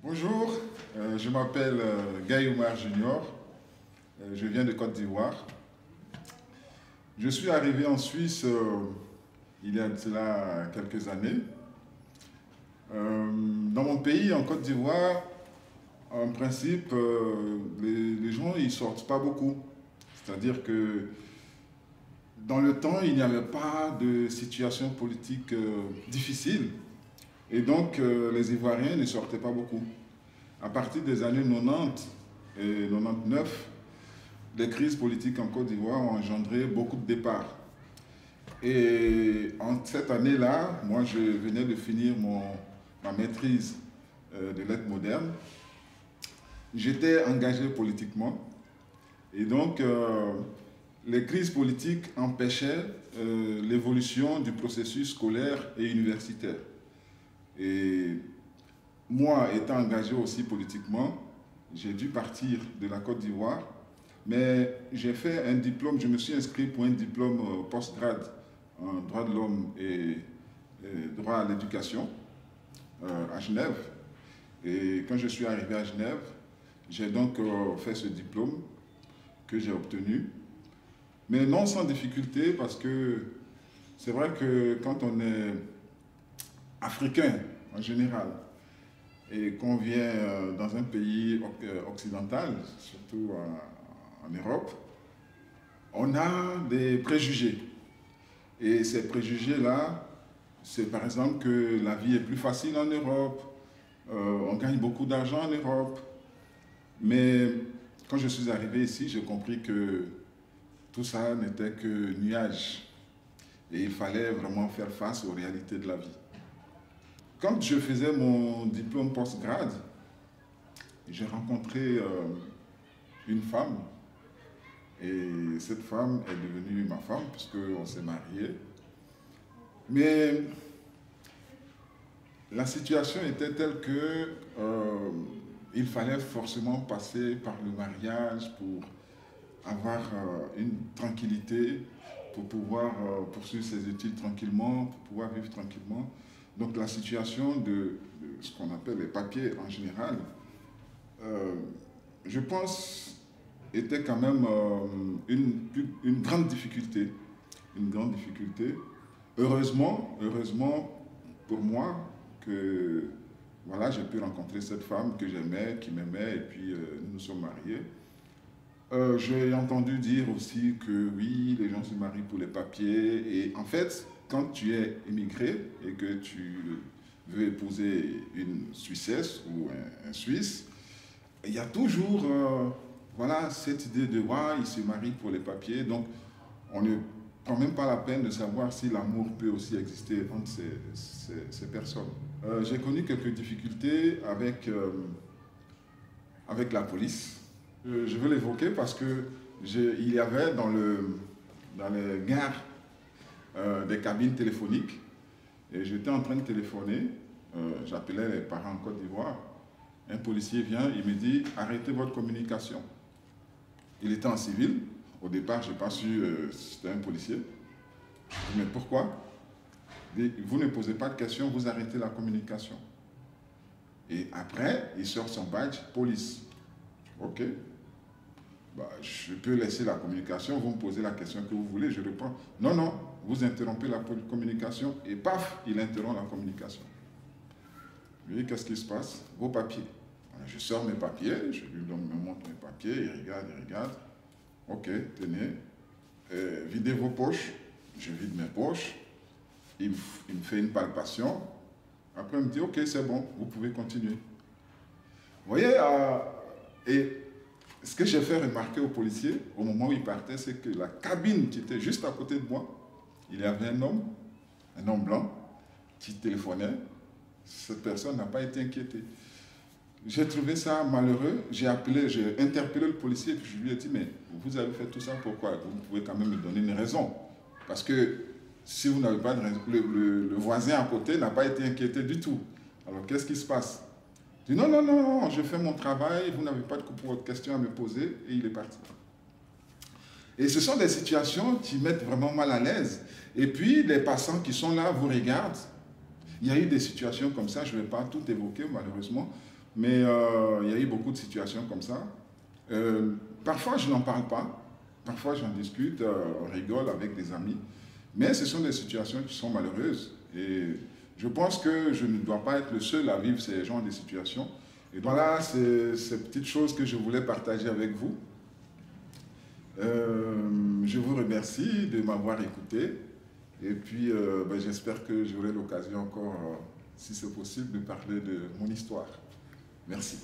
Bonjour, je m'appelle Gaye Oumar Junior, je viens de Côte d'Ivoire. Je suis arrivé en Suisse il y a de cela quelques années. Dans mon pays, en Côte d'Ivoire, en principe, les gens ils sortent pas beaucoup. C'est-à-dire que dans le temps, il n'y avait pas de situation politique difficile. Et donc, les Ivoiriens ne sortaient pas beaucoup. À partir des années 90 et 99, les crises politiques en Côte d'Ivoire ont engendré beaucoup de départs. Et en cette année-là, moi, je venais de finir ma maîtrise de lettres modernes. J'étais engagé politiquement. Et donc, les crises politiques empêchaient l'évolution du processus scolaire et universitaire. Et moi, étant engagé aussi politiquement, j'ai dû partir de la Côte d'Ivoire, mais j'ai fait un diplôme, je me suis inscrit pour un diplôme post-grade en droit de l'homme et droit à l'éducation à Genève. Et quand je suis arrivé à Genève, j'ai donc fait ce diplôme que j'ai obtenu, mais non sans difficulté parce que c'est vrai que quand on est africain en général, et qu'on vient dans un pays occidental, surtout en Europe, on a des préjugés. Et ces préjugés-là, c'est par exemple que la vie est plus facile en Europe, on gagne beaucoup d'argent en Europe. Mais quand je suis arrivé ici, j'ai compris que tout ça n'était que nuage. Et il fallait vraiment faire face aux réalités de la vie. Quand je faisais mon diplôme post-grade, j'ai rencontré une femme. Et cette femme est devenue ma femme puisqu'on s'est mariés. Mais la situation était telle que il fallait forcément passer par le mariage pour avoir une tranquillité, pour pouvoir poursuivre ses études tranquillement, pour pouvoir vivre tranquillement. Donc la situation de ce qu'on appelle les papiers en général, je pense, était quand même une grande difficulté. Une grande difficulté. Heureusement pour moi, que voilà, j'ai pu rencontrer cette femme que j'aimais, qui m'aimait, et puis nous nous sommes mariés. J'ai entendu dire aussi que oui, les gens se marient pour les papiers, et en fait, quand tu es immigré et que tu veux épouser une Suissesse ou un Suisse, il y a toujours voilà, cette idée de ouais, ils se marient pour les papiers. Donc, on ne prend même pas la peine de savoir si l'amour peut aussi exister entre ces personnes. J'ai connu quelques difficultés avec la police. Je veux l'évoquer parce que il y avait dans les gares des cabines téléphoniques et j'étais en train de téléphoner, j'appelais les parents en Côte d'Ivoire, un policier vient, il me dit arrêtez votre communication. Il était en civil, au départ je n'ai pas su si c'était un policier, mais pourquoi? Vous ne posez pas de questions, vous arrêtez la communication. Et après il sort son badge police. Ok, bah, je peux laisser la communication, vous me posez la question que vous voulez, je réponds. Non, non, vous interrompez la communication et paf, il interrompt la communication. Je lui dis, qu'est-ce qui se passe? Vos papiers. Alors, je sors mes papiers, je lui montre mes papiers, il regarde. Ok, tenez, videz vos poches. Je vide mes poches, il me fait une palpation. Après, il me dit, ok, c'est bon, vous pouvez continuer. Vous voyez, et ce que j'ai fait remarquer aux policiers, au moment où ils partaient, c'est que la cabine qui était juste à côté de moi, il y avait un homme blanc, qui téléphonait. Cette personne n'a pas été inquiétée. J'ai trouvé ça malheureux. J'ai interpellé le policier et puis je lui ai dit, mais vous avez fait tout ça pourquoi? Vous pouvez quand même me donner une raison. Parce que si vous n'avez pas de raison, le voisin à côté n'a pas été inquiété du tout. Alors qu'est-ce qui se passe? Il dit, non, non, non, non, je fais mon travail, vous n'avez pas de question à me poser, et il est parti. Et ce sont des situations qui mettent vraiment mal à l'aise. Et puis, les passants qui sont là vous regardent. Il y a eu des situations comme ça, je ne vais pas tout évoquer malheureusement, Mais il y a eu beaucoup de situations comme ça. Parfois, je n'en parle pas. Parfois, j'en discute, on rigole avec des amis. Mais ce sont des situations qui sont malheureuses. Et je pense que je ne dois pas être le seul à vivre ces genres de situations. Et voilà, c'est ces petites choses que je voulais partager avec vous. Je vous remercie de m'avoir écouté. Et puis, j'espère que j'aurai l'occasion encore, si c'est possible, de parler de mon histoire. Merci.